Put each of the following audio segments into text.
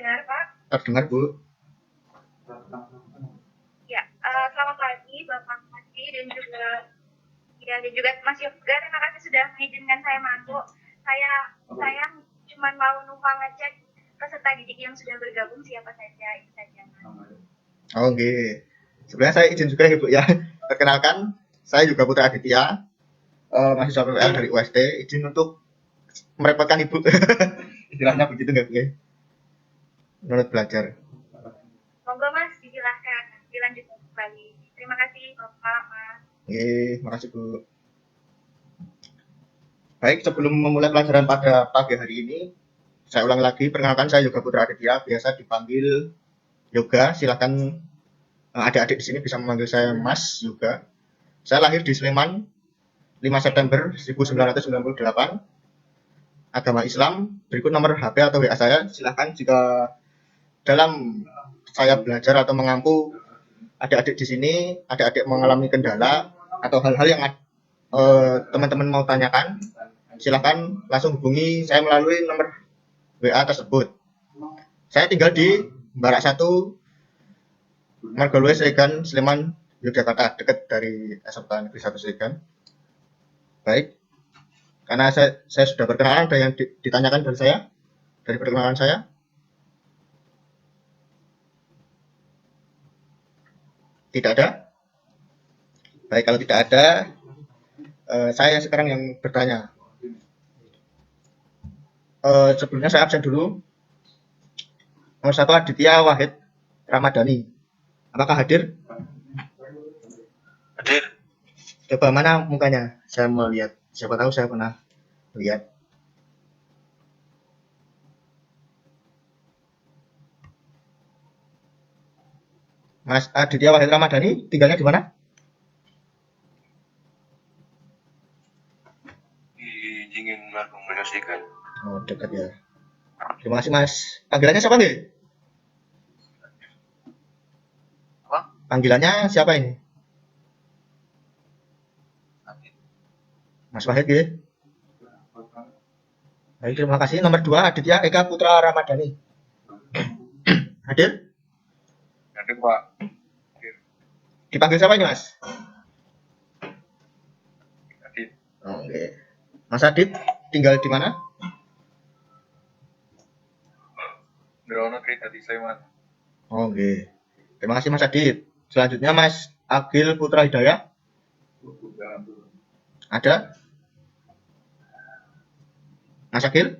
terdengar, Pak? Terdengar, Bu. Ya, selamat pagi Bapak Masih dan juga Mas Yoga. Terima kasih sudah mengizinkan saya masuk. Saya cuma mau numpang ngecek peserta didik yang sudah bergabung siapa saja, itu saja, Mas. Oke. Sebenarnya saya izin juga, Ibu ya. Perkenalkan, saya juga Putra Aditya, mahasiswa PPL dari UST. Izin untuk merepotkan Ibu. Istilahnya begitu nggak, Bu? Menurut belajar. Monggo Mas, disilahkan dilanjutkan kembali. Terima kasih Bapak, Mas. Oke, makasih Bu. Baik, sebelum memulai pelajaran pada pagi hari ini, saya ulang lagi, perkenalkan saya Yoga Putra Aditya, biasa dipanggil Yoga. Silakan adik-adik di sini bisa memanggil saya Mas Yoga. Saya lahir di Sleman 5 September 1998. Agama Islam. Berikut nomor HP atau WA saya. Silakan jika dalam saya belajar atau mengampu adik-adik di sini, adik-adik mengalami kendala atau hal-hal yang teman-teman mau tanyakan, silakan langsung hubungi saya melalui nomor WA tersebut. Saya tinggal di Barak 1, Margolwes, Segan, Sleman, Yogyakarta, dekat dari SMK Negeri 1 Segan. Baik, karena saya sudah berkenalan, ada yang ditanyakan dari saya, dari perkenalan saya. Tidak ada? Baik, kalau tidak ada, saya sekarang yang bertanya. Sebelumnya saya absen dulu. Nomor 1 Aditya Wahid Ramadhani. Apakah hadir? Hadir. Coba mana mukanya? Saya mau lihat. Siapa tahu saya pernah lihat. Mas Aditya Wahid Ramadhani tinggalnya di mana? Di Jingin Lagung Menyosikan. Oh, dekat ya. Terima kasih Mas. Panggilannya siapa nih? Apa? Panggilannya siapa ini? Mas Wahid ya. Baik, terima kasih. Nomor 2 Aditya Eka Putra Ramadhani. Hadir? Hadir Pak. Dipanggil siapa ini Mas? Hadir. Oke. Mas Adit tinggal di mana? Berono Krita di Sleman. Oke. Terima kasih Mas Adit. Selanjutnya Mas Agil Putra Hidayah. Ada? Mas Agil?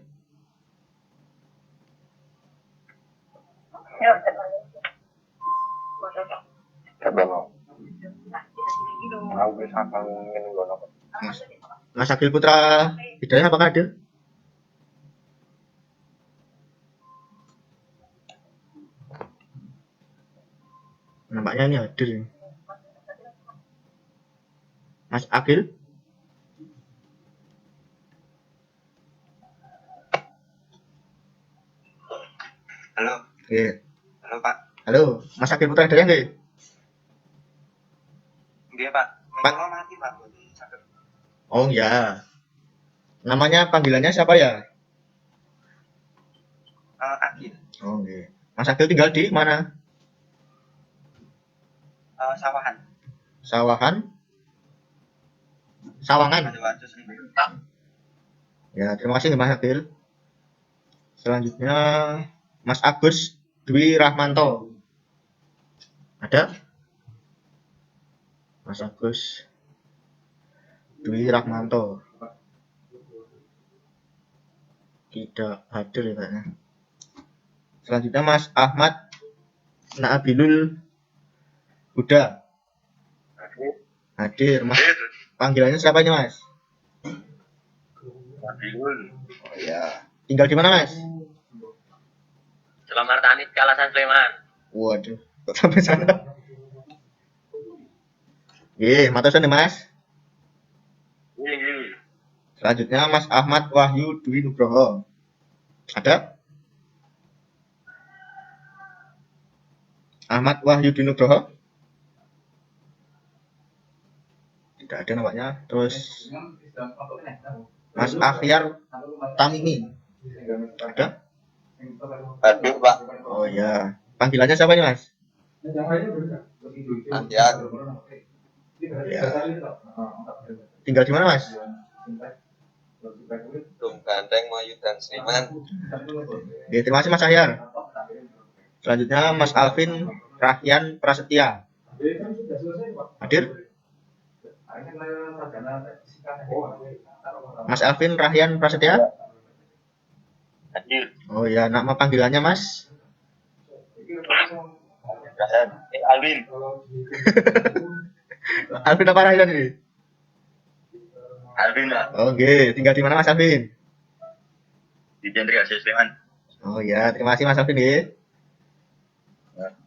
Mas Agil Putra Hidayah apakah hadir? Nampaknya ini hadir. Mas Agil? Halo. Iya. Halo Pak. Halo, Mas Agil Putra Hidayah nggih? Dia Pak. Pak. Mati Pak. Oh ya. Namanya panggilannya siapa ya? Agil. Oh iya. Mas Agil tinggal di mana? Sawahan. Sawahan? Sawangan? Ya, terima kasih Mas Agil. Selanjutnya Mas Agus Dwi Rahmanto. Ada? Mas Agus Dwi Rahmanto. Tidak hadir ya kayaknya. Selanjutnya Mas Ahmad Naabilul Huda. Hadir. Mas, panggilannya siapa ini Mas? Nabilul. Oh ya. Tinggal di mana Mas? Selamat Tanit Kalasan Sleman. Waduh, kok sampai sana? Matosan nih Mas. Iya. Selanjutnya Mas Ahmad Wahyu Dwi Nugroho. Ada? Ahmad Wahyu Dwi Nugroho? Tidak ada nampaknya. Terus Mas Akhyar Tamimi. Ada? Hadir Pak. ya. Panggilannya siapa nih, Mas? Adian. Ya. Tinggal di mana, Mas? Rum Gandeng, Mayu dan Sleman. Oke, terima kasih Mas Ahyar. Selanjutnya Mas Alvin Rahyan Prasetya. Hadir? Mas Alvin Rahyan Prasetya? Hadir. Oh ya, nama panggilannya Mas? Alvin. Alvin apa Rahyan ini? Alvin lah. Oke, tinggal di mana Mas Alvin? Di Jendri Asia Sleman. Oh ya, terima kasih Mas Alvin ya.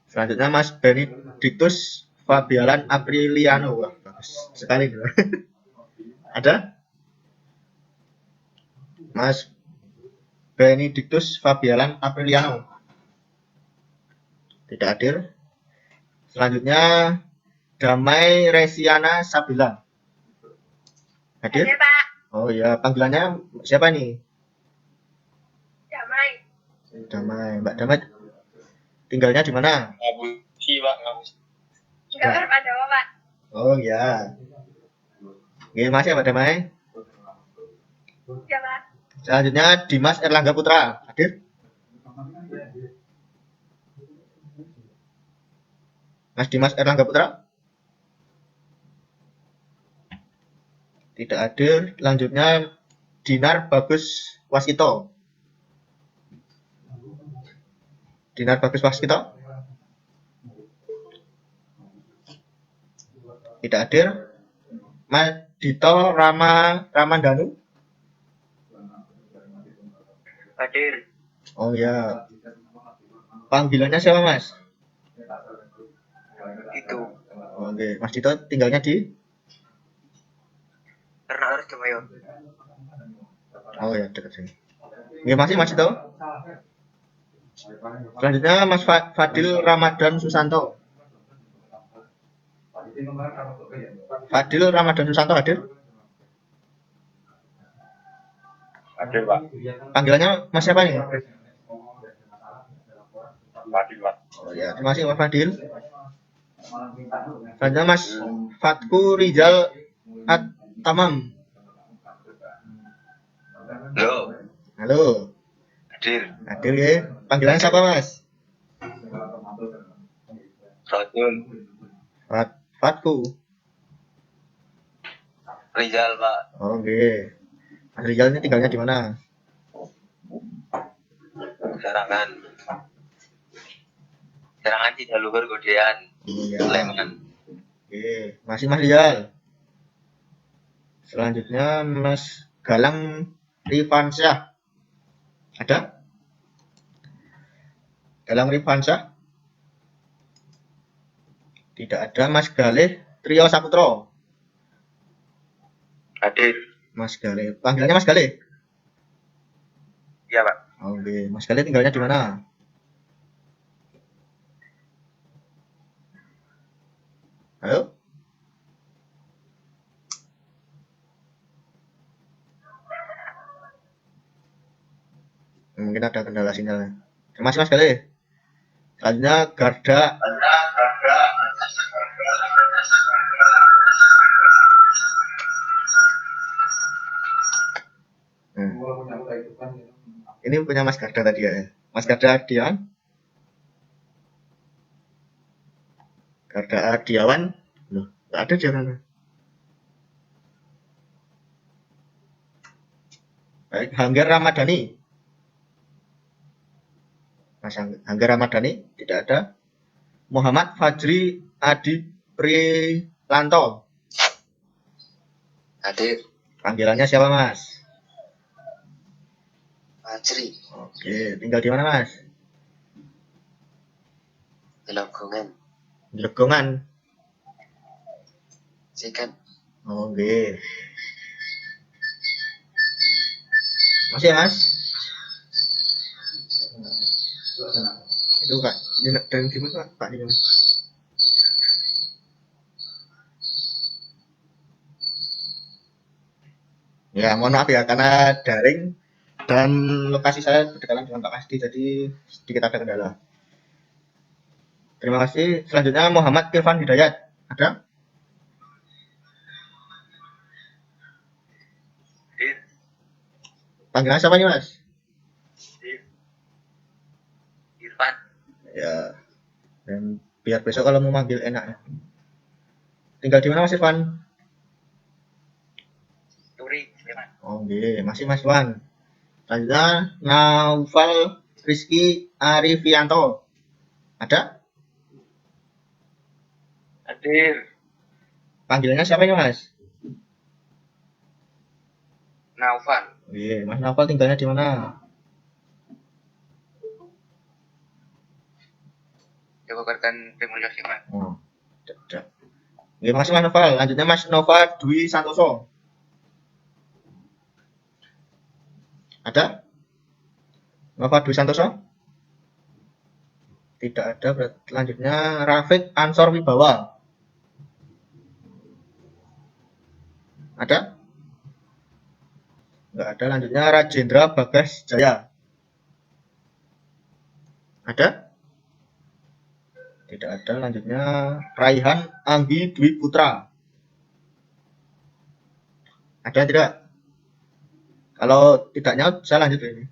Selanjutnya Mas Benedictus Fabialan Apriliano. Wah, bagus sekali. Ada? Mas Benedictus Fabialan Apriliano. Tidak hadir. Selanjutnya Damai Resiana Sabila. Hadir? Hadir, Pak. Oh ya, panggilannya siapa nih? Damai. Damai. Mbak Damai tinggalnya di mana? Ngabusi, Pak. Ngabusi. Enggak pada Pak. Oh ya. Oke, Mas ya Mbak Damai. Ya, Pak. Selanjutnya Dimas Erlangga Putra. Hadir? Mas Dimas Erlangga Putra? Tidak hadir. Selanjutnya Dinar Bagus Wasito. Dinar Bagus Wasito? Tidak hadir. Mas Dito Ramandanu? Hadir. Oh ya. Panggilannya siapa Mas? Itu. Oke, Mas Dito tinggalnya di? Karena harus Mayu. Oh ya, dekat sini. Oke, masih Mas Dito. Selanjutnya Mas Fadil Ramadan Susanto. Fadil Ramadan Susanto hadir? Hadir, Pak. Panggilannya Mas siapa nih? Hadir, Pak. Oh ya, terima kasih Mas Fadil. Selanjutnya Mas Fatku Rizal Tamam. Halo. Halo, Hadir. hadir ya. Panggilannya siapa Mas? Rojun. Fatku. Rizal, Pak. Oke. Mas Rizal ini tinggalnya di mana? Serangan. Serangan tidak luhur Godean. Iya. Sleman. Oke, masih Mas Rizal. Selanjutnya Mas Galang Rifansyah. Ada? Galang Rifansyah? Tidak ada. Mas Galih Trio Saputro. Hadir. Mas Galih. Panggilannya Mas Galih? Iya, Pak. Oke, Mas Galih tinggalnya di mana? Halo? Mungkin ada kendala sinyal. Terima kasih Mas Galih. Selanjutnya Garda. Ini punya Mas Garda tadi ya. Mas Garda Ardian. Garda Ardiawan. Loh, nggak ada di sana. Baik, Hanggar Ramadhani. Mas Hanggar Ramadhani tidak ada. Muhammad Fajri Adi Prilanto. Hadir. Panggilannya siapa Mas? Fajri. Oke, tinggal di mana Mas? Di Legongan. Di Legongan. Sikat. Oke. Masih ya Mas? Itu Kak, dan di mana Pak? Ini. Ya, mohon maaf ya karena daring dan lokasi saya berdekatan dengan Pak Kasdi, jadi sedikit ada kendala. Terima kasih. Selanjutnya Muhammad Irfan Hidayat. Ada? Hadir. Panggilan siapa nih Mas? Hadir. Irfan. Ya. Dan biar besok kalau mau manggil enak ya. Tinggal di mana Mas Irfan? Turi. Sleman. Oke, masih Mas Irfan. Selanjutnya Naufal Rizky Arifianto. Ada? Hadir. Panggilannya siapa nih Mas? Naufal. Oke, Mas Naufal tinggalnya di mana? Kabupaten Primulyo Sleman. Oh, tidak. Oke, makasih Mas Naufal. Lanjutnya Mas Nova Dwi Santoso. Ada? Nova Dwi Santoso? Tidak ada. Berarti selanjutnya Rafiq Ansor Wibawa. Ada? Enggak ada. Lanjutnya Rajendra Bagas Jaya. Ada? Tidak ada. Lanjutnya Raihan Anggi Dwi Putra. Ada tidak? Kalau tidak nyaut, saya lanjut ini.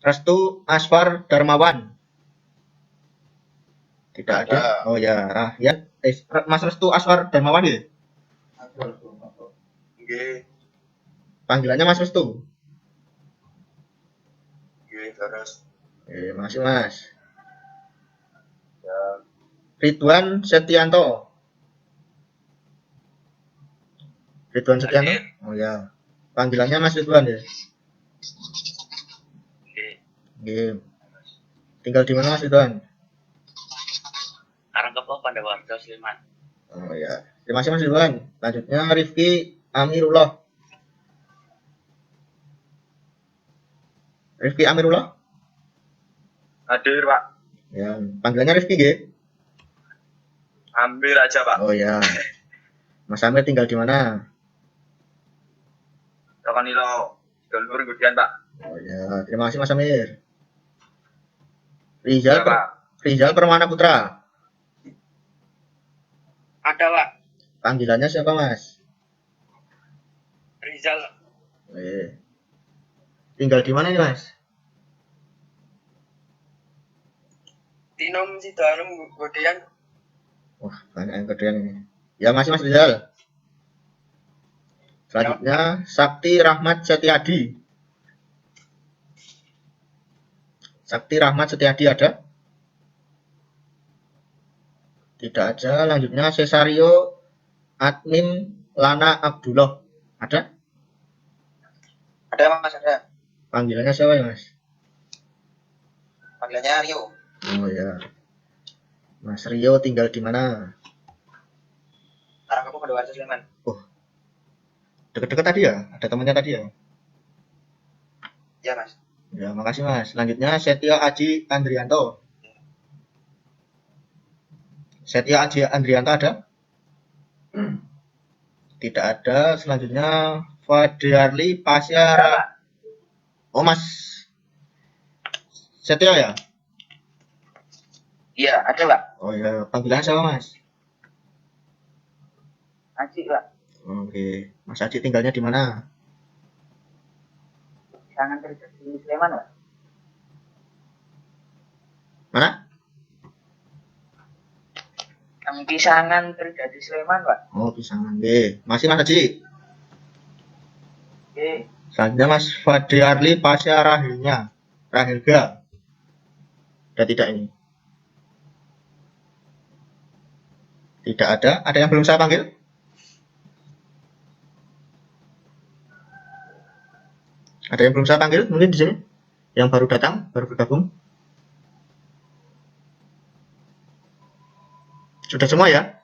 Restu Asfar Darmawan. Tidak ada. Oh ya, Rahyan. Mas Restu Asfar Darmawan ya? Oke. Panggilannya Mas Restu. Oke, terus. Makasih Mas. Ya. Ridwan Setianto. Ridwan Setianto? Hadir. Oh ya. Panggilannya Mas Ridwan ya? Oke. Oke. Tinggal di mana Mas Ridwan? Karangkepo Pandawarjo Sleman. Oh ya. Terima kasih Mas Ridwan. Lanjutnya Rifki Amirullah. Rifki Amirullah? Hadir, Pak. Ya. Panggilannya Rifki ya? Ambil aja, Pak. Oh ya. Mas Amir tinggal di mana? Tokonilo. Dulur Gudian, Pak. Oh ya. Terima kasih Mas Amir. Rizal, Ya, Pak. Rizal Permana Putra. Ada, Pak. Panggilannya siapa Mas? Rizal. Tinggal di mana nih Mas? Tinom Sidarum Gudian. Wah, banyak yang gedean ini. Ya masih Mas Rizal. Selanjutnya Sakti Rahmat Setiadi. Sakti Rahmat Setiadi ada? Tidak ada. Lanjutnya Cesario Admin Lana Abdullah. Ada? Ada, Mas, ada. Panggilannya siapa ya Mas? Panggilannya Rio. Oh ya. Mas Rio tinggal di mana? Karangkepo Pandawarjo Sleman. Oh, dekat-dekat tadi ya? Ada temannya tadi ya? Ya, Mas. Ya, makasih Mas. Selanjutnya Setio Aji Andrianto. Setio Aji Andrianto ada? Tidak ada. Selanjutnya Fadearli Pasyara. Oh Mas Setio ya? Iya, ada, Pak. Oh ya, panggilan siapa Mas? Aji, Pak. Oke, Mas Aji tinggalnya di mana? Sangat kerja di Sleman, Pak. Mana? Yang pisangan kerja di Sleman, Pak. Oh, Pisangan. Oke, masih Mas Aji. Oke. Selanjutnya Mas Fadearli Pasya Rahilnya. Rahilga. Ada tidak ini? Tidak ada. Ada yang belum saya panggil? Ada yang belum saya panggil mungkin di sini? Yang baru datang, baru bergabung? Sudah semua ya?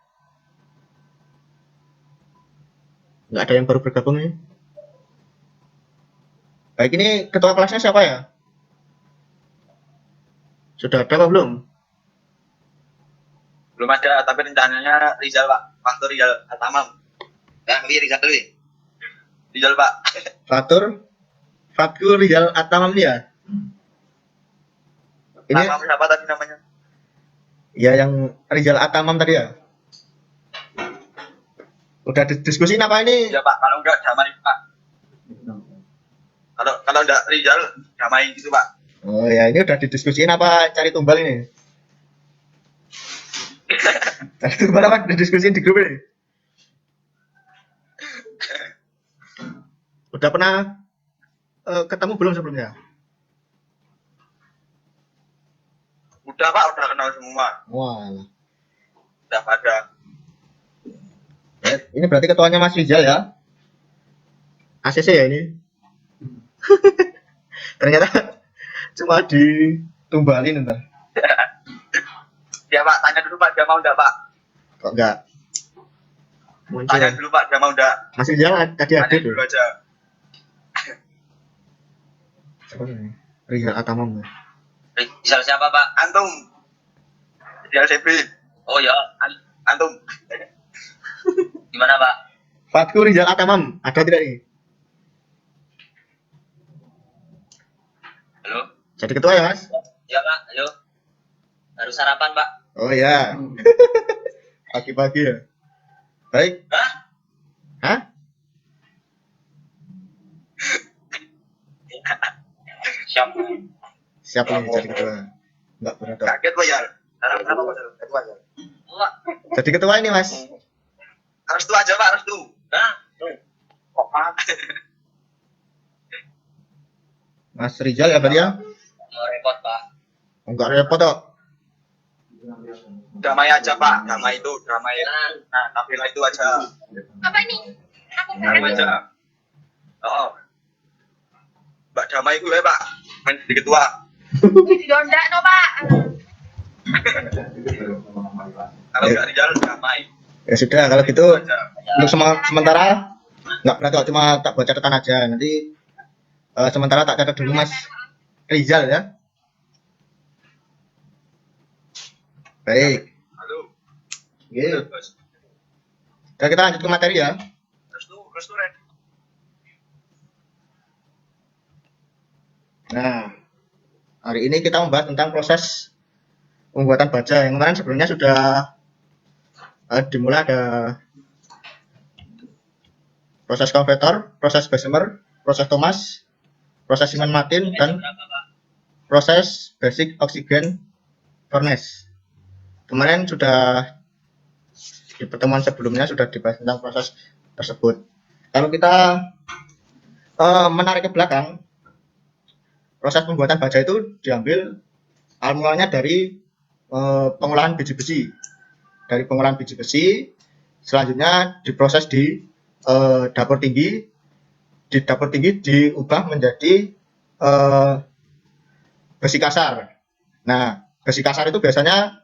Nggak ada yang baru bergabung ini. Baik, ini ketua kelasnya siapa ya? Sudah ada apa belum? Belum ada, tapi rencananya Rizal, Pak. Faktor Rizal Atamam. Ya, Rizal dulu. Rizal, Pak. Fatur Rizal Atamam ya? Ini Atamam siapa tadi namanya? Ya yang Rizal Atamam tadi ya. Udah diskusiin apa ini? Ya Pak, kalau enggak damai Pak. Kalau enggak Rizal damai gitu Pak. Oh ya, ini udah didiskusiin apa cari tumbal ini? Cari tumbal apa didiskusiin di grup ini? Udah pernah ketemu belum sebelumnya? Udah Pak, udah kenal semua. Wah, Udah pada. ini berarti ketuanya Mas Rizal ya? ACC ya ini? Ternyata cuma ditumbalin entar. Ya Pak, tanya dulu Pak, dia mau enggak Pak? Kok enggak? Muncul. Tanya dulu Pak, dia mau enggak? Mas Rizal tadi ada Tanya tuh. dulu aja. Siapa ini? Rizal Atamam. Rizal siapa Pak? Antum. Rizal Sepri. Oh ya, Antum. gimana Pak? Fatku Rizal Atamam, ada tidak ini? Halo? Jadi ketua ya Mas? Ya Pak, ayo. Harus sarapan Pak. Oh ya. Pagi-pagi ya. Baik. Hah? Hah? Siap. Siapa nih jadi ketua? Enggak pernah tahu. Kaget Pak ya. Sekarang berapa Pak? Ketua aja. Wah, Jadi ketua ini Mas. Restu aja Pak, restu. nah, Kok Pak? Mas Rizal ya berarti ya? mau repot Pak. Enggak repot kok. Damai aja Pak, damai itu, damai. Nah, tampil itu aja. Apa ini? Aku Damai pengen aja. Oh. Mbak Damai itu ya Pak, main jadi ketua. Donda no Pak. Kalau nggak Rizal, damai. Ya sudah kalau gitu Itu aja. untuk sementara nggak berat kok, cuma tak buat catatan aja. Nanti sementara tak catat dulu Mas Rizal ya. Baik. Halo. Oke. Terus, Nah, kita lanjut ke materi ya. restu Ren. Nah, hari ini kita membahas tentang proses pembuatan baja. Yang kemarin sebelumnya sudah dimulai ada proses konverter, proses Bessemer, proses Thomas, proses Siemens Martin, dan Berapa Pak? proses basic oxygen furnace. Kemarin sudah di pertemuan sebelumnya sudah dibahas tentang proses tersebut. Kalau kita menarik ke belakang, proses pembuatan baja itu diambil awal mulanya dari pengolahan biji besi. Dari pengolahan biji besi, selanjutnya diproses di dapur tinggi. Di dapur tinggi diubah menjadi besi kasar. Nah, besi kasar itu biasanya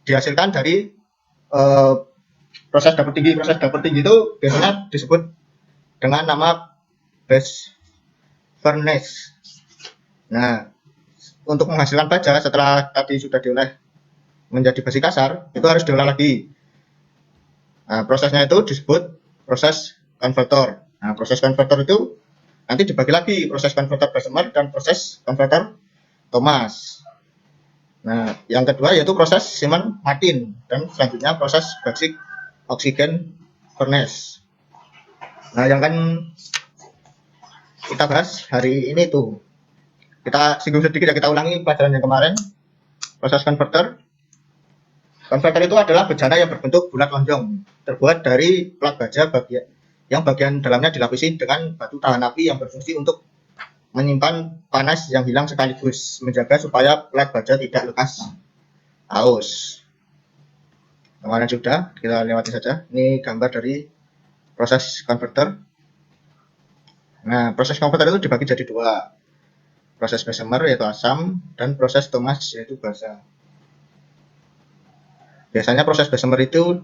dihasilkan dari proses dapur tinggi. Proses dapur tinggi itu biasanya disebut dengan nama blast furnace. Nah, untuk menghasilkan baja setelah tadi sudah diolah menjadi besi kasar, itu harus diolah lagi. Nah, prosesnya itu disebut proses konverter. Nah, proses konverter itu nanti dibagi lagi, proses konverter Bessemer dan proses konverter Thomas. Nah, yang kedua yaitu proses Siemens Martin dan selanjutnya proses basic oxygen furnace. Nah, yang kan kita bahas hari ini tuh, kita singgung sedikit ya, kita ulangi pelajaran yang kemarin. Proses konverter. Konverter itu adalah bejana yang berbentuk bulat lonjong, terbuat dari plat baja yang bagian dalamnya dilapisi dengan batu tahan api yang berfungsi untuk menyimpan panas yang hilang sekaligus menjaga supaya plat baja tidak lekas aus. Kemarin sudah, kita lewati saja. Ini gambar dari proses konverter. Nah, proses konverter itu dibagi jadi dua. Proses Bessemer yaitu asam dan proses Thomas yaitu basa. Biasanya proses Bessemer itu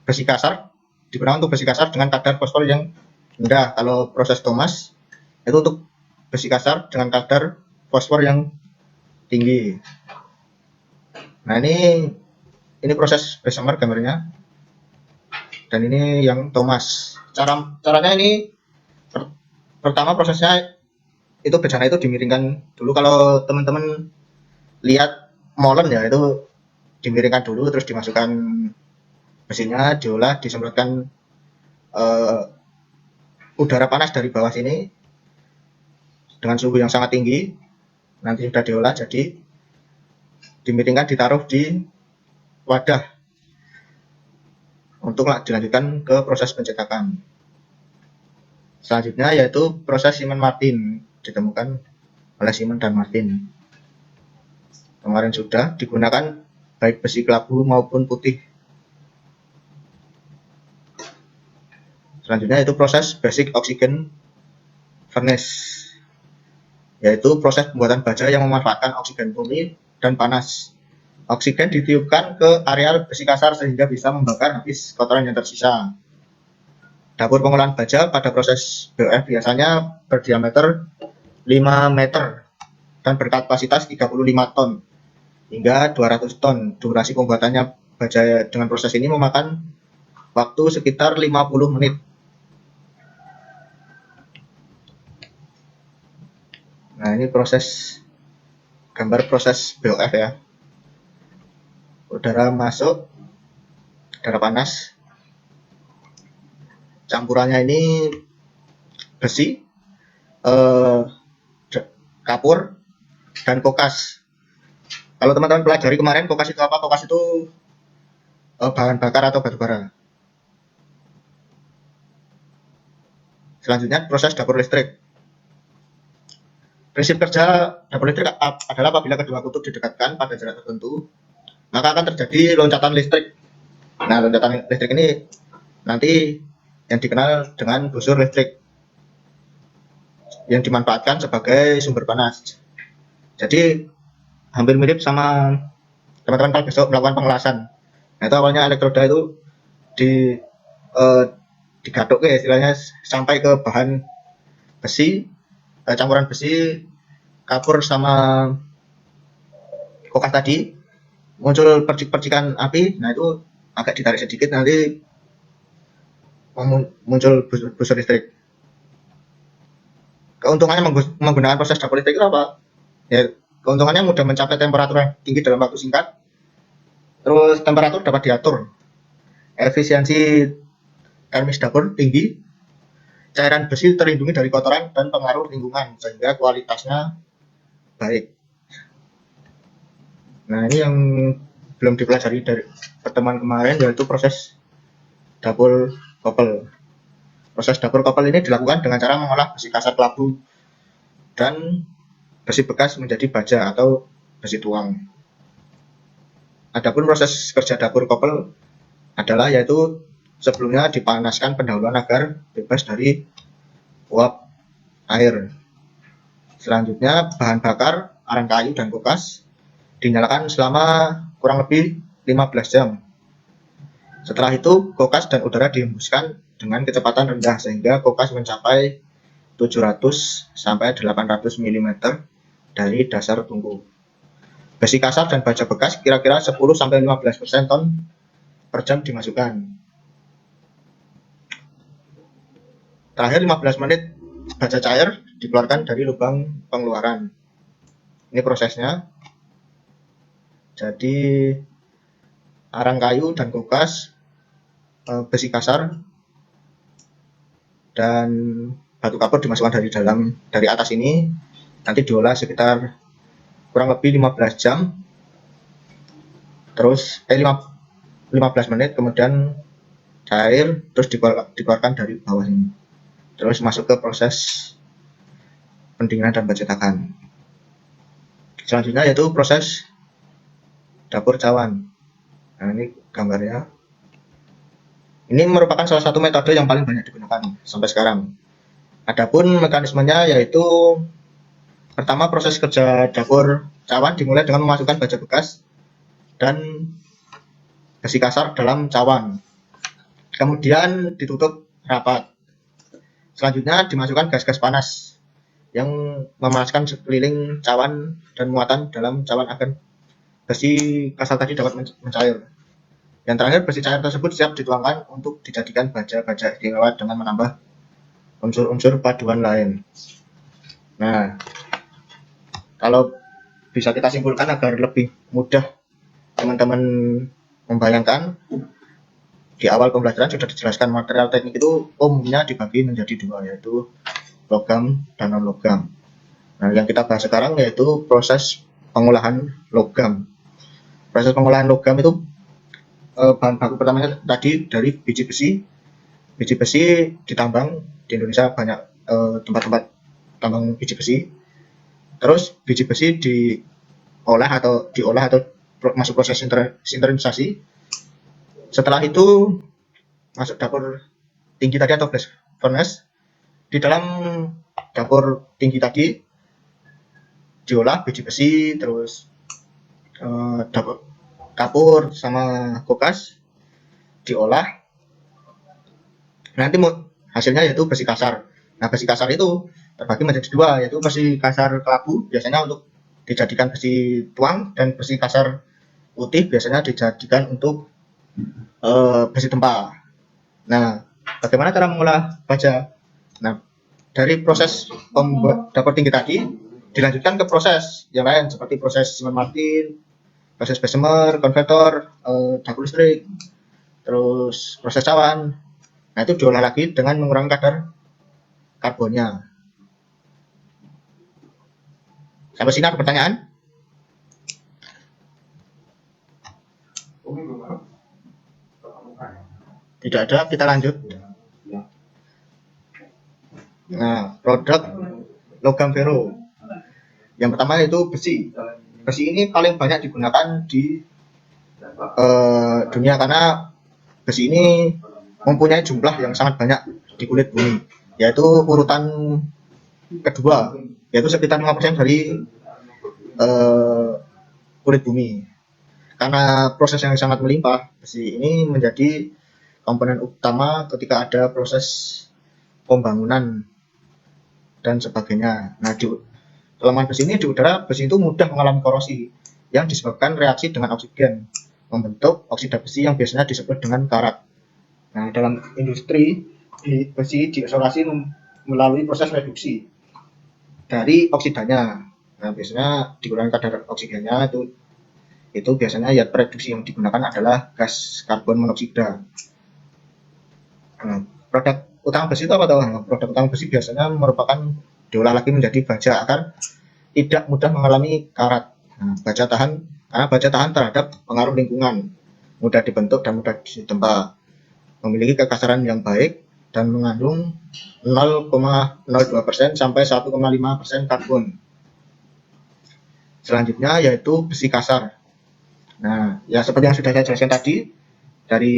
besi kasar, digunakan untuk besi kasar dengan kadar fosfor yang rendah. Kalau proses Thomas itu untuk besi kasar dengan kadar fosfor yang tinggi. Nah, ini proses Bessemer gambarnya. Dan ini yang Thomas. Caranya ini pertama prosesnya itu bejana itu dimiringkan dulu. Kalau teman-teman lihat molen ya, itu dimiringkan dulu, terus dimasukkan besinya, diolah, disemprotkan udara panas dari bawah sini dengan suhu yang sangat tinggi. Nanti sudah diolah jadi dimiringkan, ditaruh di wadah untuk dilanjutkan ke proses pencetakan. Selanjutnya yaitu proses Simon Martin, ditemukan oleh Simon dan Martin. Kemarin sudah digunakan baik besi kelabu maupun putih. Selanjutnya itu proses basic oxygen furnace, yaitu proses pembuatan baja yang memanfaatkan oksigen bumi dan panas. Oksigen ditiupkan ke areal besi kasar sehingga bisa membakar habis kotoran yang tersisa. Dapur pengolahan baja pada proses BOF biasanya berdiameter 5 meter dan berkapasitas 35 ton hingga 200 ton. Durasi pembuatannya baja dengan proses ini memakan waktu sekitar 50 menit. Nah, ini gambar proses BOF ya. Udara masuk, udara panas. Campurannya ini besi, kapur, dan kokas. Kalau teman-teman pelajari kemarin, kokas itu apa? Kokas itu bahan bakar atau batu bara. Selanjutnya proses dapur listrik. Prinsip kerja dapur listrik adalah apabila kedua kutub didekatkan pada jarak tertentu, maka akan terjadi loncatan listrik. Nah, loncatan listrik ini nanti yang dikenal dengan busur listrik yang dimanfaatkan sebagai sumber panas. Jadi hampir mirip sama teman-teman kalau besok melakukan pengelasan. Nah, itu awalnya elektroda itu digaduk ya istilahnya sampai ke bahan besi, campuran besi, kapur sama kokas tadi, muncul percikan api. Nah, itu agak ditarik sedikit nanti muncul busur listrik. Keuntungannya menggunakan proses dapur listrik itu apa? Ya, keuntungannya mudah mencapai temperatur yang tinggi dalam waktu singkat. Terus temperatur dapat diatur. Efisiensi termis dapur tinggi. Cairan besi terlindungi dari kotoran dan pengaruh lingkungan sehingga kualitasnya baik. Nah, ini yang belum dipelajari dari pertemuan kemarin yaitu proses dapur kopel. Proses dapur kopel ini dilakukan dengan cara mengolah besi kasar kelabu dan besi bekas menjadi baja atau besi tuang. Adapun proses kerja dapur kopel adalah yaitu sebelumnya dipanaskan pendahuluan agar bebas dari uap air. Selanjutnya bahan bakar, arang kayu dan kokas dinyalakan selama kurang lebih 15 jam. Setelah itu kokas dan udara dihembuskan dengan kecepatan rendah sehingga kokas mencapai 700 sampai 800 mm dari dasar tungku. Besi kasar dan baja bekas kira-kira 10 sampai 15% ton per jam dimasukkan. Terakhir 15 menit baja cair dikeluarkan dari lubang pengeluaran. Ini prosesnya. Jadi arang kayu dan kokas, besi kasar dan batu kapur dimasukkan dari atas ini, nanti diolah sekitar kurang lebih 15 jam. Terus 15 menit kemudian cair, terus dikeluarkan dari bawah ini. Terus masuk ke proses pendinginan dan pencetakan. Selanjutnya yaitu proses dapur cawan. Nah, ini gambarnya. Ini merupakan salah satu metode yang paling banyak digunakan sampai sekarang. Adapun mekanismenya yaitu pertama proses kerja dapur cawan dimulai dengan memasukkan baja bekas dan besi kasar dalam cawan. Kemudian ditutup rapat. Selanjutnya dimasukkan gas-gas panas yang memanaskan sekeliling cawan dan muatan dalam cawan agar besi kasar tadi dapat mencair. Yang terakhir, besi cair tersebut siap dituangkan untuk dijadikan baja-baja istimewa dengan menambah unsur-unsur paduan lain. Nah, kalau bisa kita simpulkan agar lebih mudah teman-teman membayangkan. Di awal pembelajaran sudah dijelaskan material teknik itu umumnya dibagi menjadi dua, yaitu logam dan non logam. Nah, yang kita bahas sekarang yaitu proses pengolahan logam. Proses pengolahan logam itu bahan baku pertamanya tadi dari biji besi. Biji besi ditambang di Indonesia banyak tempat-tempat tambang biji besi. Terus biji besi diolah atau masuk proses sinterisasi. Setelah itu masuk dapur tinggi tadi atau blast furnace. Di dalam dapur tinggi tadi diolah biji besi, terus kapur sama kokas diolah. Nanti hasilnya yaitu besi kasar. Nah, besi kasar itu terbagi menjadi dua, yaitu besi kasar kelabu biasanya untuk dijadikan besi tuang, dan besi kasar putih biasanya dijadikan untuk besi tempa. Nah, bagaimana cara mengolah baja? Nah, dari proses pembuat dapur tinggi tadi dilanjutkan ke proses yang lain seperti proses Siemens Martin, proses Bessemer, konvektor, dapur listrik, terus proses cawan. Nah, itu diolah lagi dengan mengurangi kadar karbonnya. Sampai sini ada pertanyaan? Tidak ada, kita lanjut. Nah, produk logam vero. Yang pertama yaitu besi. Besi ini paling banyak digunakan di dunia karena besi ini mempunyai jumlah yang sangat banyak di kulit bumi, yaitu urutan kedua, yaitu sekitar 5% dari kulit bumi. Karena proses yang sangat melimpah, besi ini menjadi komponen utama ketika ada proses pembangunan dan sebagainya. Nah, kelemahan besi ini di udara, besi itu mudah mengalami korosi yang disebabkan reaksi dengan oksigen, membentuk oksida besi yang biasanya disebut dengan karat. Nah, dalam industri, besi diisolasi melalui proses reduksi dari oksidanya. Nah, biasanya dikurangi kadar oksigennya, itu biasanya ya reduksi yang digunakan adalah gas karbon monoksida. Nah, produk utama besi itu apa tahu? Produk utama besi biasanya merupakan diolah lagi menjadi baja agar tidak mudah mengalami karat. Nah, baja tahan karena baja tahan terhadap pengaruh lingkungan, mudah dibentuk dan mudah ditempa, memiliki kekasaran yang baik dan mengandung 0,02% sampai 1,5% karbon. Selanjutnya yaitu besi kasar. Nah, ya seperti yang sudah saya jelaskan tadi, dari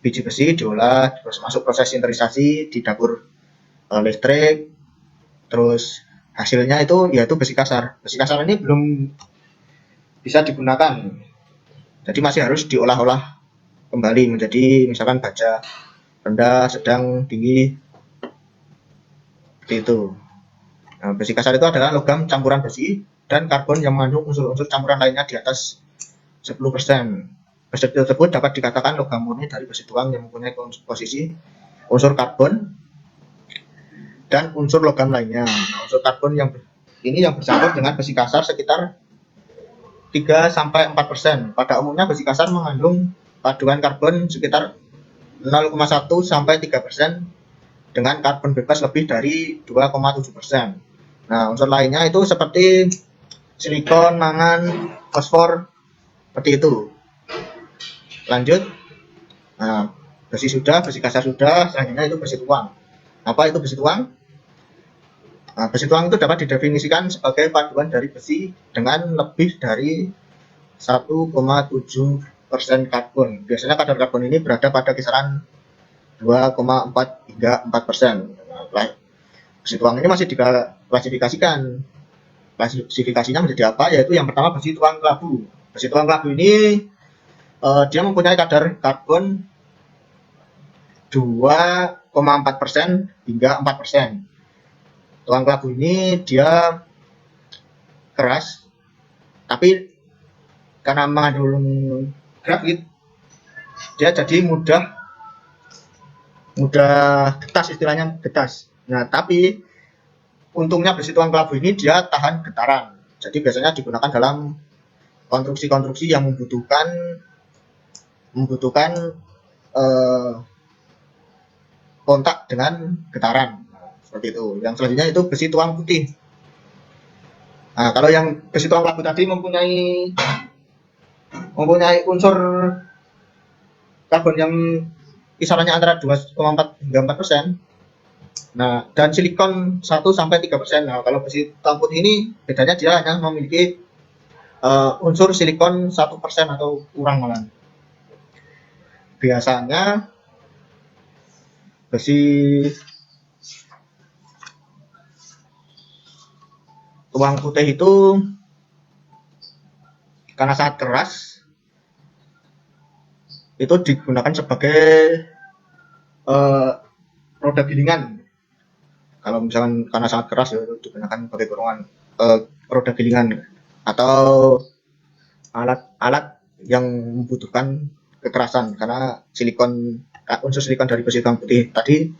biji besi diolah, terus masuk proses sinterisasi di dapur listrik, terus hasilnya itu yaitu besi kasar. Besi kasar ini belum bisa digunakan, jadi masih harus diolah-olah kembali menjadi misalkan baja rendah, sedang, tinggi, seperti itu. Nah, besi kasar itu adalah logam campuran besi dan karbon yang mengandung unsur-unsur campuran lainnya di atas 10%. Besi tersebut dapat dikatakan logam murni dari besi tuang yang mempunyai komposisi unsur karbon dan unsur logam lainnya. Nah, unsur karbon yang bercampur dengan besi kasar sekitar 3-4%. Pada umumnya besi kasar mengandung paduan karbon sekitar 0,1 sampai 3% dengan karbon bebas lebih dari 2,7%. Nah, unsur lainnya itu seperti silikon, mangan, fosfor, seperti itu. Lanjut. Nah, besi sudah, besi kasar sudah, selanjutnya itu besi tuang. Apa itu besi tuang? Nah, besi tuang itu dapat didefinisikan sebagai paduan dari besi dengan lebih dari 1,7% karbon. Biasanya kadar karbon ini berada pada kisaran 2,4 hingga 4%. Nah, besi tuang ini masih diklasifikasikan. Klasifikasinya menjadi apa? Yaitu yang pertama besi tuang kelabu. Besi tuang kelabu ini dia mempunyai kadar karbon 2,4% hingga 4%. Tuang kelabu ini dia keras, tapi karena mengandung grafit, dia jadi mudah getas, istilahnya getas. Nah, tapi untungnya besi tuang kelabu ini dia tahan getaran. Jadi biasanya digunakan dalam konstruksi-konstruksi yang membutuhkan kontak dengan getaran. Seperti itu. Yang selanjutnya itu besi tuang putih. Nah, kalau yang besi tuang labu tadi mempunyai unsur karbon yang kisarannya antara 2,4 hingga 4%. Nah, dan silikon 1 sampai 3%. Nah, kalau besi tuang putih ini bedanya dia hanya memiliki unsur silikon 1% atau kurang malah. Biasanya besi tuang putih itu karena sangat keras, itu digunakan sebagai roda gilingan. Kalau misalkan karena sangat keras ya itu digunakan sebagai dorongan roda gilingan atau alat-alat yang membutuhkan kekerasan, karena unsur silikon dari besi tuang putih tadi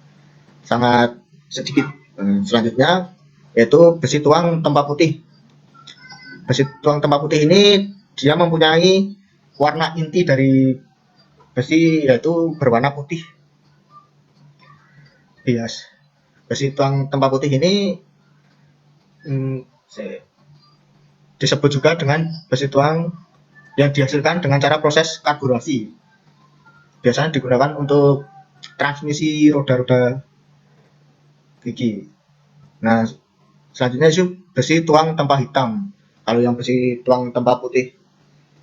sangat sedikit. Selanjutnya yaitu besi tuang tempa putih. Besi tuang tempa putih ini dia mempunyai warna inti dari besi yaitu berwarna putih. Bias. Besi tuang tempa putih ini disebut juga dengan besi tuang yang dihasilkan dengan cara proses karburasi. Biasanya digunakan untuk transmisi roda-roda gigi. Nah, selanjutnya itu besi tuang tempa hitam. Kalau yang besi tuang tempa putih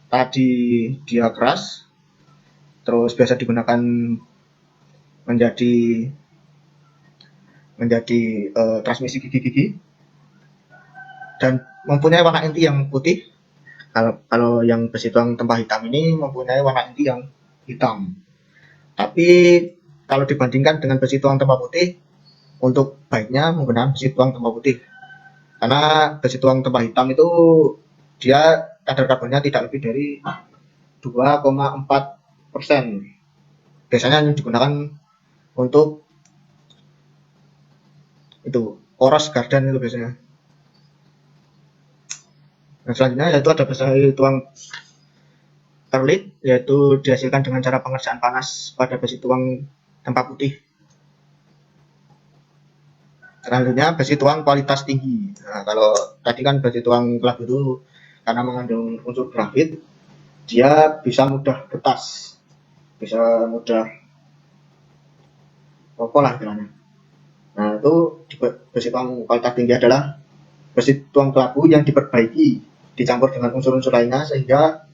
tadi dia keras, terus biasa digunakan menjadi transmisi gigi-gigi dan mempunyai warna inti yang putih. Kalau yang besi tuang tempa hitam ini mempunyai warna inti yang hitam. Tapi kalau dibandingkan dengan besi tuang tempa putih, untuk baiknya menggunakan besi tuang tempa putih. Karena besi tuang tempa hitam itu dia kadar karbonnya tidak lebih dari 2,4%. Biasanya digunakan untuk itu poros garden itu biasanya. Nah, selanjutnya yaitu ada besi tuang perlit, yaitu dihasilkan dengan cara pengerjaan panas pada besi tuang tempa putih. Selanjutnya besi tuang kualitas tinggi. Nah, kalau tadi kan besi tuang labu itu karena mengandung unsur grafit, dia bisa mudah retas, bisa mudah kokoh lah istilahnya. Nah, itu besi tuang kualitas tinggi adalah besi tuang kelabu yang diperbaiki dicampur dengan unsur-unsur lainnya sehingga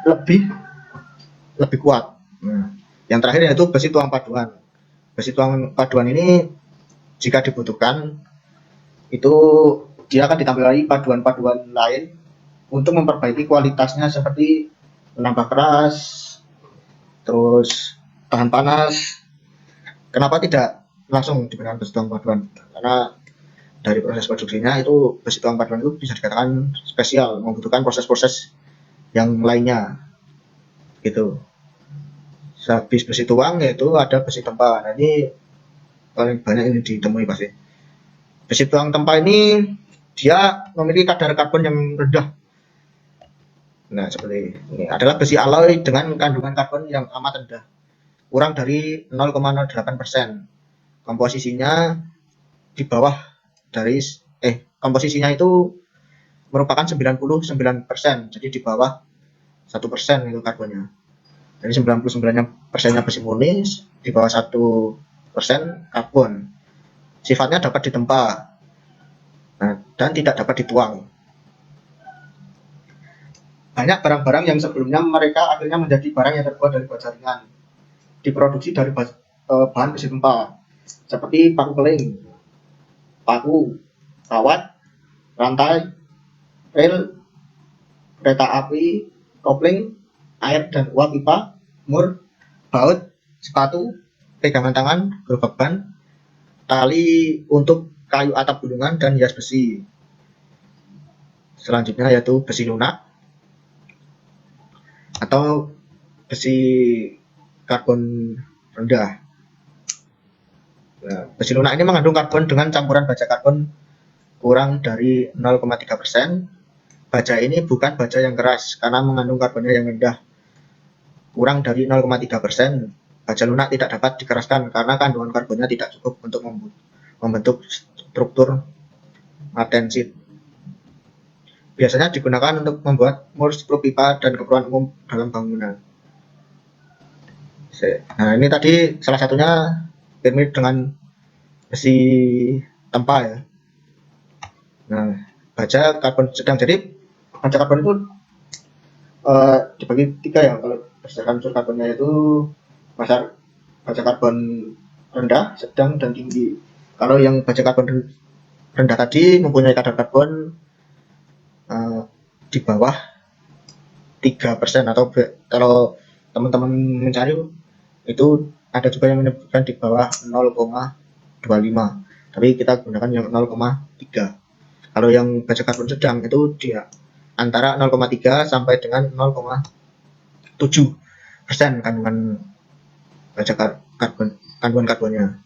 lebih kuat. Nah, yang terakhir yaitu besi tuang paduan. Besi tuang paduan ini jika dibutuhkan itu dia akan ditambah paduan-paduan lain untuk memperbaiki kualitasnya seperti menambah keras, terus tahan panas. Kenapa tidak langsung digunakan besi tuang paduan? Karena dari proses produksinya itu besi tuang paduan itu bisa dikatakan spesial, membutuhkan proses-proses yang lainnya gitu. Habis besi tuang yaitu ada besi tempa. Nah, ini paling banyak ini ditemui pasti. Besi tuang tempa ini dia memiliki kadar karbon yang rendah. Nah, seperti ini adalah besi alloy dengan kandungan karbon yang amat rendah, kurang dari 0,08%. Komposisinya di bawah dari komposisinya itu merupakan 99%, jadi di bawah 1% itu karbonnya. Jadi 99%-nya besi murni, di bawah 1% karbon. Sifatnya dapat ditempa, nah, dan tidak dapat dituang. Banyak barang-barang yang sebelumnya mereka akhirnya menjadi barang yang terbuat dari baja ringan, diproduksi dari bahan besi tempa, seperti paku keling, paku, kawat, rantai, rel, kereta api, kopling, air dan uap pipa, mur, baut, sepatu, pegangan tangan, gerobak ban, tali untuk kayu atap gulungan dan hias besi. Selanjutnya yaitu besi lunak atau besi karbon rendah. Nah, besi lunak ini mengandung karbon dengan campuran baja karbon kurang dari 0,3%. Baja ini bukan baja yang keras karena mengandung karbonnya yang rendah. Kurang dari 0,3%. Baja lunak tidak dapat dikeraskan karena kandungan karbonnya tidak cukup untuk membentuk struktur martensit. Biasanya digunakan untuk membuat mur, skru pipa, dan keperluan umum dalam bangunan. Nah, ini tadi salah satunya piramid dengan besi tempa ya. Nah, baja karbon sedang. Jadi baja karbon itu dibagi 3 ya. Kalau berdasarkan unsur karbonnya itu baja karbon rendah, sedang, dan tinggi. Kalau yang baja karbon rendah tadi mempunyai kadar karbon di bawah 3%, atau kalau teman-teman mencari itu ada juga yang menyebutkan di bawah 0,25, tapi kita gunakan yang 0,3. Kalau yang baja karbon sedang itu dia antara 0,3 sampai dengan 0,7% kandungan karbonnya.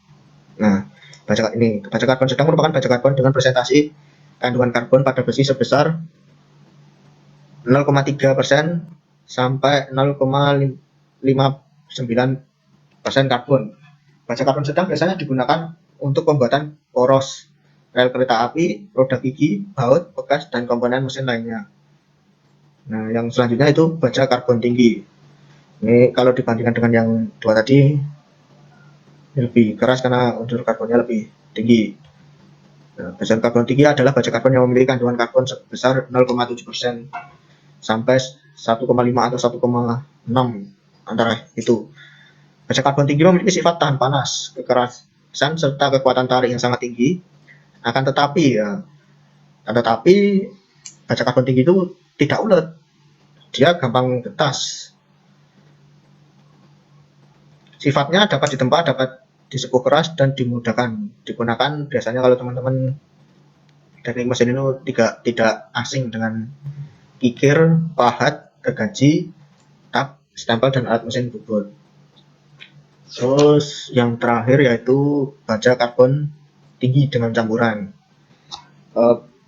Nah, baja karbon sedang merupakan baja karbon dengan presentasi kandungan karbon pada besi sebesar 0,3% sampai 0,59% karbon. Baja karbon sedang biasanya digunakan untuk pembuatan poros, rel kereta api, roda gigi, baut, bekas, dan komponen mesin lainnya. Nah, yang selanjutnya itu baja karbon tinggi. Ini kalau dibandingkan dengan yang dua tadi lebih keras karena unsur karbonnya lebih tinggi. Nah, baja karbon tinggi adalah baja karbon yang memiliki kandungan karbon sebesar 0,7% sampai 1,5 atau 1,6 antara itu. Baja karbon tinggi memiliki sifat tahan panas, kekerasan, serta kekuatan tarik yang sangat tinggi. Akan tetapi baja karbon tinggi itu tidak ulet, dia gampang getas. Sifatnya dapat ditempa, dapat disepuh keras, dan dimudahkan digunakan. Biasanya kalau teman-teman teknik mesin itu tidak asing dengan kikir, pahat, gergaji, tap, stempel, dan alat mesin bubut. Terus yang terakhir yaitu baja karbon tinggi dengan campuran.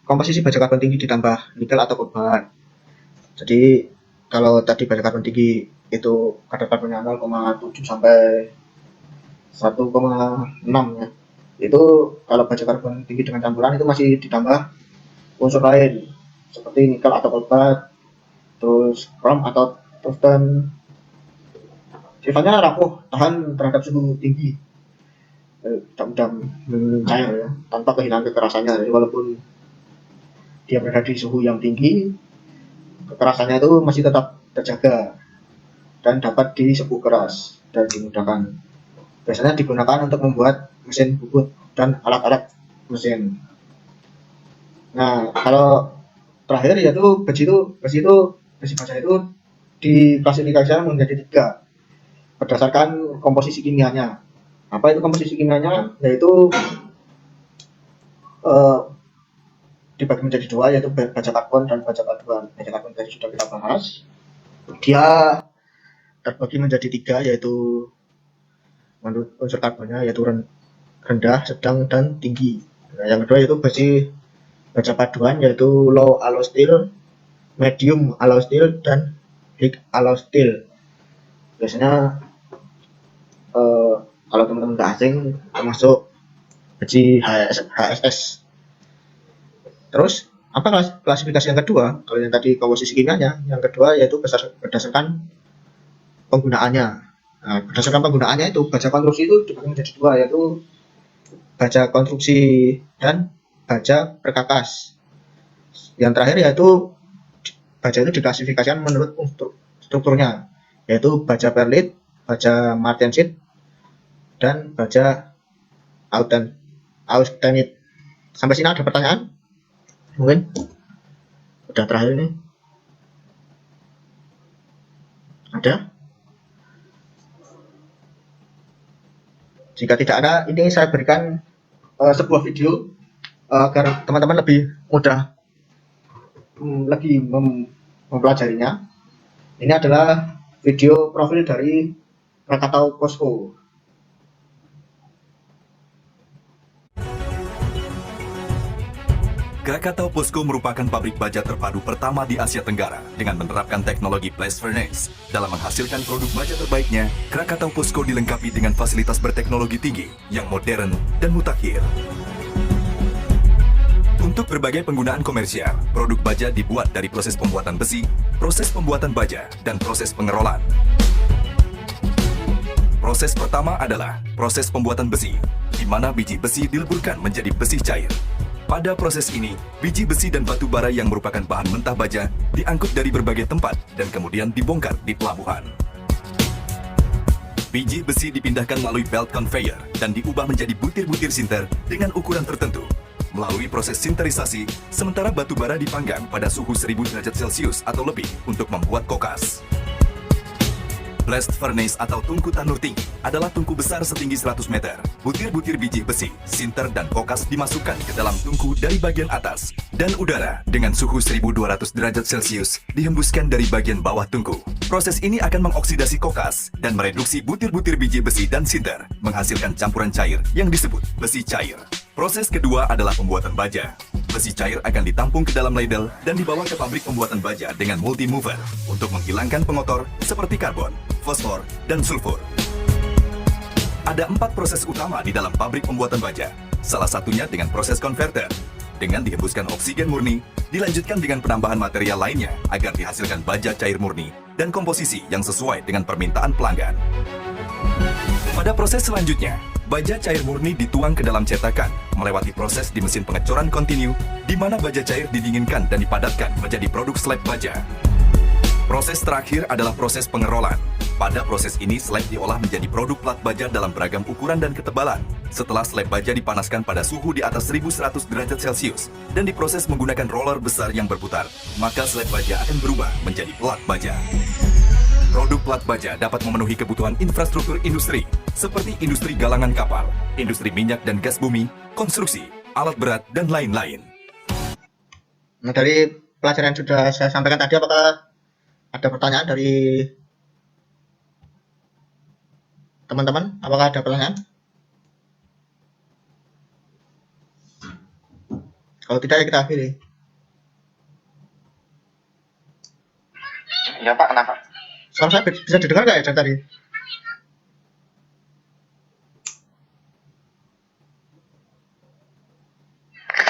Komposisi baja karbon tinggi ditambah nikel atau kobalt. Jadi kalau tadi baja karbon tinggi itu kadar karbonnya 0,7 sampai 1,6 ya. Itu kalau baja karbon tinggi dengan campuran itu masih ditambah unsur lain seperti nikel atau kobalt, terus krom atau tungsten. Sifatnya rapuh, tahan terhadap suhu tinggi, mudah mencair ya, tanpa kehilangan kekerasannya. Jadi walaupun dia berada di suhu yang tinggi, kekerasannya itu masih tetap terjaga dan dapat disepuh keras dan dimudahkan. Biasanya digunakan untuk membuat mesin bubut dan alat-alat mesin. Nah, kalau terakhir yaitu besi baja itu diklasifikasikan menjadi 3 berdasarkan komposisi kimianya. Apa itu komposisi kimianya? Yaitu dibagi menjadi 2, yaitu baja karbon dan baja aduan. Baja karbon tadi sudah kita bahas. Dia terbagi menjadi 3, yaitu menurut unsur karbonnya yaitu rendah, sedang, dan tinggi. Nah, yang kedua yaitu baja paduan, yaitu low alloy steel, medium alloy steel, dan high alloy steel. Biasanya kalau teman-teman nggak asing termasuk besi HSS. Terus apa klasifikasi yang kedua? Kalau yang tadi komposisi kimianya, yang kedua yaitu berdasarkan penggunaannya. Nah, berdasarkan penggunaannya itu baja konstruksi itu dibagi menjadi 2, yaitu baja konstruksi dan baja perkakas. Yang terakhir yaitu baja itu diklasifikasikan menurut strukturnya, yaitu baja perlit, baja martensit, dan baja austenit. Sampai sini ada pertanyaan? Mungkin udah terakhir ini ada? Jika tidak ada, ini saya berikan sebuah video agar teman-teman lebih mudah lagi mempelajarinya. Ini adalah video profil dari Krakatau Posko. Krakatau Posko merupakan pabrik baja terpadu pertama di Asia Tenggara dengan menerapkan teknologi blast furnace. Dalam menghasilkan produk baja terbaiknya, Krakatau Posko dilengkapi dengan fasilitas berteknologi tinggi yang modern dan mutakhir. Untuk berbagai penggunaan komersial, produk baja dibuat dari proses pembuatan besi, proses pembuatan baja, dan proses pengerolan. Proses pertama adalah proses pembuatan besi, di mana biji besi dileburkan menjadi besi cair. Pada proses ini, biji besi dan batu bara yang merupakan bahan mentah baja diangkut dari berbagai tempat dan kemudian dibongkar di pelabuhan. Biji besi dipindahkan melalui belt conveyor dan diubah menjadi butir-butir sinter dengan ukuran tertentu. Melalui proses sinterisasi, sementara batu bara dipanggang pada suhu 1000 derajat Celcius atau lebih untuk membuat kokas. Blast furnace atau tungku tanur tinggi adalah tungku besar setinggi 100 meter. Butir-butir biji besi, sinter, dan kokas dimasukkan ke dalam tungku dari bagian atas, dan udara dengan suhu 1200 derajat Celcius dihembuskan dari bagian bawah tungku. Proses ini akan mengoksidasi kokas dan mereduksi butir-butir biji besi dan sinter, menghasilkan campuran cair yang disebut besi cair. Proses kedua adalah pembuatan baja. Besi cair akan ditampung ke dalam ladle dan dibawa ke pabrik pembuatan baja dengan multi-mover untuk menghilangkan pengotor seperti karbon, fosfor, dan sulfur. Ada 4 proses utama di dalam pabrik pembuatan baja. Salah satunya dengan proses konverter. Dengan dihembuskan oksigen murni, dilanjutkan dengan penambahan material lainnya agar dihasilkan baja cair murni dan komposisi yang sesuai dengan permintaan pelanggan. Pada proses selanjutnya, baja cair murni dituang ke dalam cetakan, melewati proses di mesin pengecoran kontinu, di mana baja cair didinginkan dan dipadatkan menjadi produk slab baja. Proses terakhir adalah proses pengerolan. Pada proses ini, slab diolah menjadi produk plat baja dalam beragam ukuran dan ketebalan. Setelah slab baja dipanaskan pada suhu di atas 1100 derajat Celcius dan diproses menggunakan roller besar yang berputar, maka slab baja akan berubah menjadi plat baja. Produk plat baja dapat memenuhi kebutuhan infrastruktur industri, seperti industri galangan kapal, industri minyak dan gas bumi, konstruksi, alat berat, dan lain-lain. Nah, dari pelajaran yang sudah saya sampaikan tadi, apakah ada pertanyaan dari teman-teman? Apakah ada pertanyaan? Kalau tidak, ya kita akhiri. Ya Pak, kenapa? Suara saya bisa didengar nggak ya dari tadi?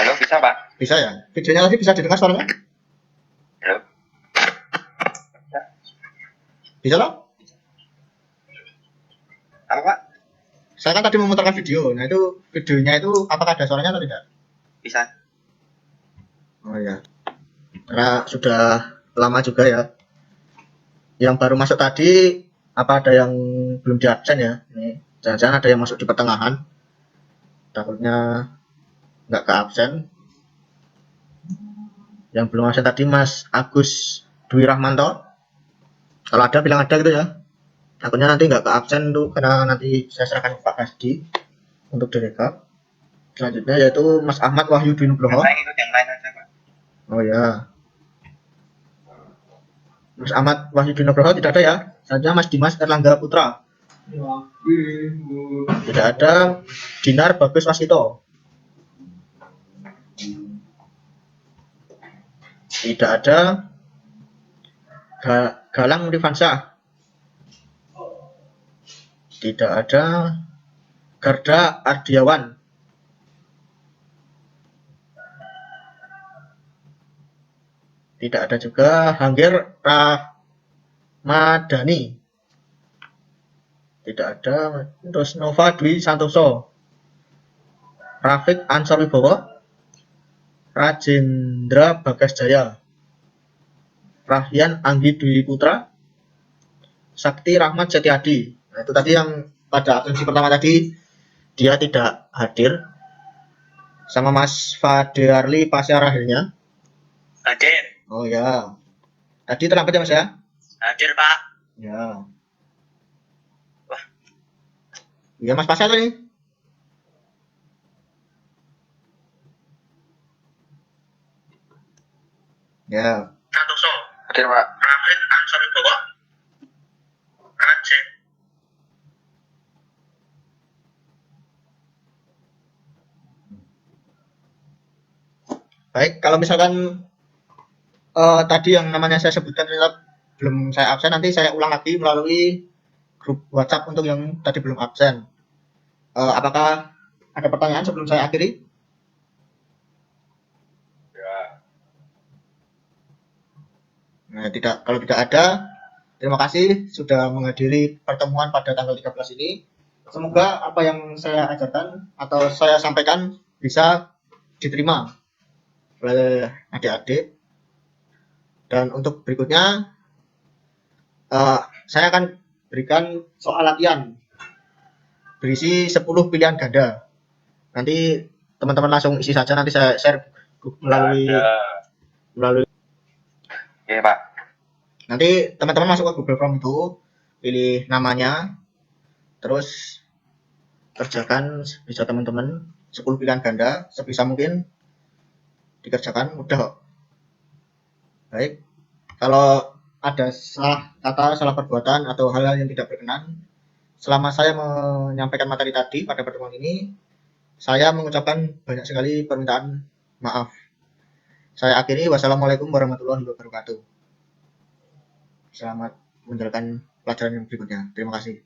Halo, bisa Pak? Bisa ya? Videonya tadi bisa didengar suaranya? Halo? Bisa loh? Apa Pak? Saya kan tadi memutarkan video. Nah, itu videonya itu apakah ada suaranya atau tidak? Bisa. Oh iya. Karena sudah lama juga ya. Yang baru masuk tadi, apa ada yang belum di absen ya? Ini jangan-jangan ada yang masuk di pertengahan. Takutnya nggak ke absen. Yang belum absen tadi Mas Agus Dwi Rahmanto. Kalau ada bilang ada gitu ya. Takutnya nanti nggak ke absen tuh, karena nanti saya serahkan ke Pak Kasdi untuk direkap. Selanjutnya yaitu Mas Ahmad Wahyu Dwi Nugroho. Yang lain aja Pak. Oh ya. Mas Ahmad Wahyu Nugroho tidak ada ya. Selanjutnya Mas Dimas Erlangga Putra. Tidak ada. Dinar Bagus Wasito. Tidak ada. Galang Rifansyah. Tidak ada. Garda Ardiawan. Tidak ada juga. Hangger Ramadhani. Tidak ada. Terus Nova Dwi Santoso. Rafiq Ansor Wibowo. Rajendra Bagas Jaya. Rahyan Anggi Dwi Putra. Sakti Rahmat Setiadi. Nah, itu tadi yang pada absensi pertama tadi dia tidak hadir. Sama Mas Fadearli Pasyarahilnya. Hadir. Oh ya. Tadi terlambat ya Mas ya? Hadir, Pak. Ya. Wah. Iya Mas Pasya tadi. Ya. Santoso. Hadir Pak. Rafiq Ansor Wibowo. Aceh. Baik, kalau misalkan tadi yang namanya saya sebutkan ternyata belum saya absen, nanti saya ulang lagi melalui grup WhatsApp untuk yang tadi belum absen. Apakah ada pertanyaan sebelum saya akhiri? Nah, tidak, kalau tidak ada, terima kasih sudah menghadiri pertemuan pada tanggal 13 ini. Semoga apa yang saya ajarkan atau saya sampaikan bisa diterima oleh adik-adik. Dan untuk berikutnya, saya akan berikan soal latihan berisi 10 pilihan ganda. Nanti teman-teman langsung isi saja, nanti saya share melalui Oke, Pak. nanti teman-teman masuk ke Google Form itu, pilih namanya, terus kerjakan bisa teman-teman 10 pilihan ganda sebisa mungkin dikerjakan, mudah kok. Baik, kalau ada salah kata, salah perbuatan atau hal-hal yang tidak berkenan selama saya menyampaikan materi tadi pada pertemuan ini, saya mengucapkan banyak sekali permintaan maaf. Saya akhiri, wassalamualaikum warahmatullahi wabarakatuh. Selamat menjalankan pelajaran yang berikutnya. Terima kasih.